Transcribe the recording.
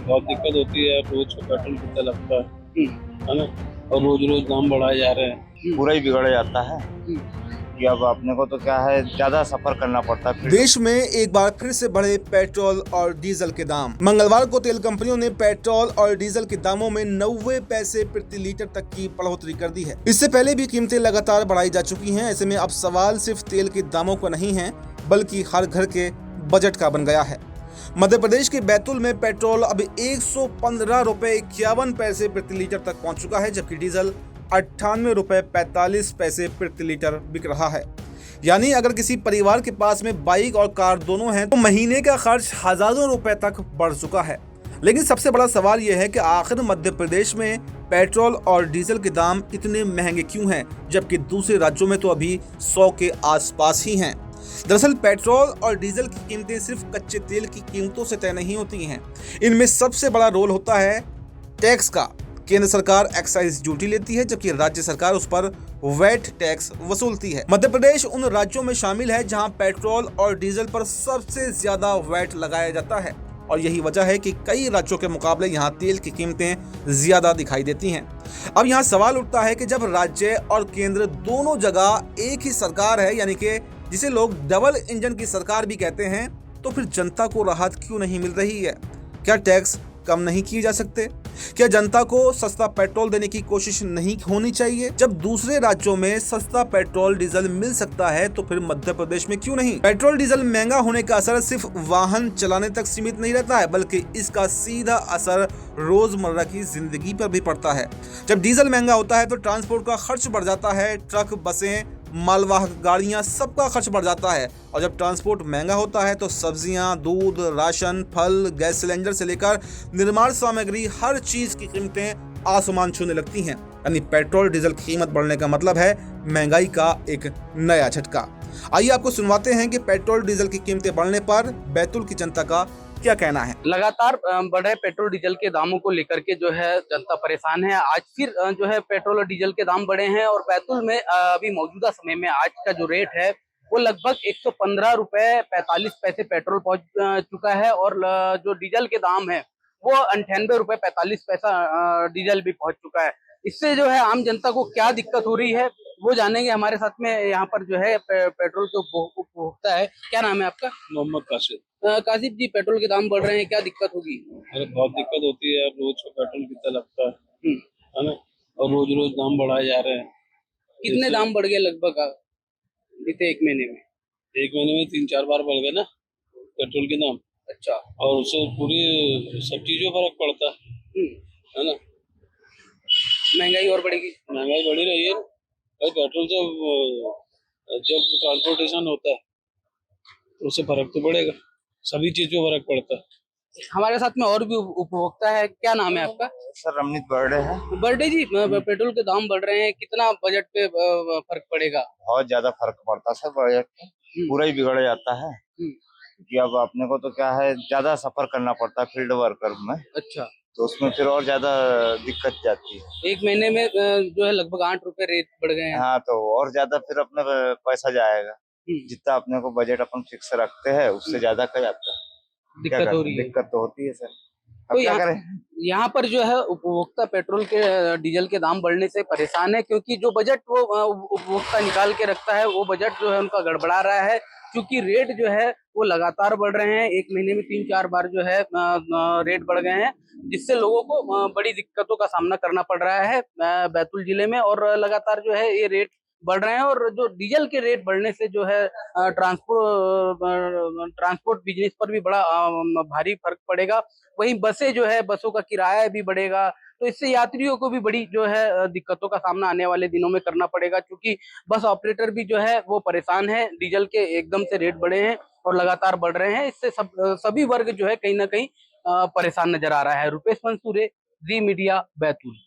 बहुत दिक्कत होती है, रोज का पेट्रोल कितना लगता हम्म, है ना। और रोज रोज दाम बढ़ाए जा रहे हैं। पूरा ही बिगड़ जाता है कि अब अपने को तो क्या है, ज्यादा सफर करना पड़ता है। देश में एक बार फिर से बढ़े पेट्रोल और डीजल के दाम। मंगलवार को तेल कंपनियों ने पेट्रोल और डीजल के दामों में 90 पैसे प्रति लीटर तक की बढ़ोतरी कर दी है। इससे पहले भी कीमतें लगातार बढ़ाई जा चुकी हैं। ऐसे में अब सवाल सिर्फ तेल के दामों का नहीं है, बल्कि हर घर के बजट का बन गया है। मध्य प्रदेश के बैतूल में पेट्रोल अब 115 रुपए 51 पैसे प्रति लीटर तक पहुंच चुका है, जबकि डीजल 98 रुपए 45 पैसे प्रति लीटर बिक रहा है। यानी अगर किसी परिवार के पास में बाइक और कार दोनों हैं तो महीने का खर्च हजारों रुपए तक बढ़ चुका है। लेकिन सबसे बड़ा सवाल यह है कि आखिर मध्य प्रदेश में पेट्रोल और डीजल के दाम इतने महंगे क्यों हैं, जबकि दूसरे राज्यों में तो अभी 100 के आसपास ही हैं। दरअसल पेट्रोल और डीजल की कीमतें सिर्फ कच्चे तेल की कीमतों से तय नहीं होती हैं। इनमें सबसे बड़ा रोल होता है टैक्स का। केंद्र सरकार एक्साइज ड्यूटी लेती है, जबकि राज्य सरकार उस पर वैट टैक्स वसूलती है। मध्य प्रदेश उन राज्यों में शामिल है जहां पेट्रोल और डीजल पर सबसे ज्यादा वैट लगाया जाता है, और यही वजह है कि कई राज्यों के मुकाबले यहां तेल की कीमतें ज्यादा दिखाई देती हैं। अब यहां सवाल उठता है कि जब राज्य और केंद्र दोनों जगह एक ही सरकार है, यानी कि जिसे लोग डबल इंजन की सरकार भी कहते हैं, तो फिर जनता को राहत क्यों नहीं मिल रही है? क्या टैक्स कम नहीं किए जा सकते? क्या जनता को सस्ता पेट्रोल देने की कोशिश नहीं होनी चाहिए? जब दूसरे राज्यों में सस्ता पेट्रोल डीजल मिल सकता है तो फिर मध्य प्रदेश में क्यों नहीं? पेट्रोल डीजल महंगा होने का असर सिर्फ वाहन चलाने तक सीमित नहीं रहता है, बल्कि इसका सीधा असर रोजमर्रा की जिंदगी पर भी पड़ता है। जब डीजल महंगा होता है तो ट्रांसपोर्ट का खर्च बढ़ जाता है। ट्रक, बसें, मालवाहक गाड़ियां, सबका खर्च बढ़ जाता है। और जब ट्रांसपोर्ट महंगा होता है तो सब्जियां, दूध, राशन, फल, गैस सिलेंडर से लेकर निर्माण सामग्री, हर चीज की कीमतें आसमान छूने लगती हैं। यानी पेट्रोल डीजल की कीमत बढ़ने का मतलब है महंगाई का एक नया झटका। आइए आपको सुनवाते हैं कि पेट्रोल डीजल की कीमतें बढ़ने पर बैतूल की जनता का क्या कहना है। लगातार बढ़े पेट्रोल डीजल के दामों को लेकर के जो है जनता परेशान है। आज फिर जो है पेट्रोल और डीजल के दाम बढ़े हैं और बैतूल में अभी मौजूदा समय में आज का जो रेट है वो लगभग 115 रुपए 45 पैसे पेट्रोल पहुंच चुका है, और जो डीजल के दाम है वो 98 रुपए 45 पैसा डीजल भी पहुंच चुका है। इससे जो है आम जनता को क्या दिक्कत हो रही है वो जानेंगे। हमारे साथ में यहाँ पर जो है पेट्रोल के उपभोक्ता है। क्या नाम है आपका? मोहम्मद काशिद। काशिफ जी, पेट्रोल के दाम बढ़ रहे हैं, क्या दिक्कत होगी? अरे बहुत दिक्कत होती है, रोज का पेट्रोल कितना लगता हम्म, है ना। और रोज रोज दाम बढ़ाए जा रहे हैं। कितने जैसे दाम बढ़ गए लगभग बीते एक महीने में? एक महीने में 3-4 बार बढ़ गए ना पेट्रोल के दाम। अच्छा। और उससे पूरी सब चीजों फर्क पड़ता है ना। महंगाई और बढ़ेगी? महंगाई बढ़ी रही है भाई। पेट्रोल से जब ट्रांसपोर्टेशन होता है तो उससे फर्क तो पड़ेगा, सभी चीज पे फर्क पड़ता है। हमारे साथ में और भी उपभोक्ता है। क्या नाम है आपका? सर रमनीत बर्थडे है। बर्थडे जी, पेट्रोल के दाम बढ़ रहे हैं, कितना बजट पे फर्क पड़ेगा? बहुत ज्यादा फर्क पड़ता है सर, बजट पे पूरा ही बिगड़ जाता है हम्म, कि अब अपने को तो क्या है, ज्यादा सफर करना पड़ता है फील्ड वर्कर में, अच्छा। तो उसमें फिर और ज्यादा दिक्कत जाती है। एक महीने में जो है लगभग 8 रुपए रेट बढ़ गए हैं। हाँ, तो और ज्यादा फिर अपना पैसा जाएगा। जितना अपने को बजट अपन फिक्स रखते हैं उससे ज्यादा का जाता है। क्या दिक्कत हो करें, रही है। दिक्कत तो होती है सर। अब तो क्या यहाँ करें। यहाँ पर जो है उपभोक्ता पेट्रोल के डीजल के दाम बढ़ने से परेशान है, क्योंकि जो बजट वो उपभोक्ता निकाल के रखता है वो बजट जो है उनका गड़बड़ा रहा है। क्योंकि रेट जो है वो लगातार बढ़ रहे हैं, एक महीने में 3-4 बार जो है रेट बढ़ गए हैं, जिससे लोगों को बड़ी दिक्कतों का सामना करना पड़ रहा है बैतूल जिले में। और लगातार जो है ये रेट बढ़ रहे हैं, और जो डीजल के रेट बढ़ने से जो है ट्रांसपोर्ट बिजनेस पर भी बड़ा भारी फर्क पड़ेगा। वहीं बसें जो है, बसों का किराया भी बढ़ेगा, तो इससे यात्रियों को भी बड़ी जो है दिक्कतों का सामना आने वाले दिनों में करना पड़ेगा, क्योंकि बस ऑपरेटर भी जो है वो परेशान है। डीजल के एकदम से रेट बढ़े हैं और लगातार बढ़ रहे हैं, इससे सभी वर्ग जो है कहीं ना कहीं परेशान नजर आ रहा है। रुपेश मंसूरे, जी मीडिया, बैतूल।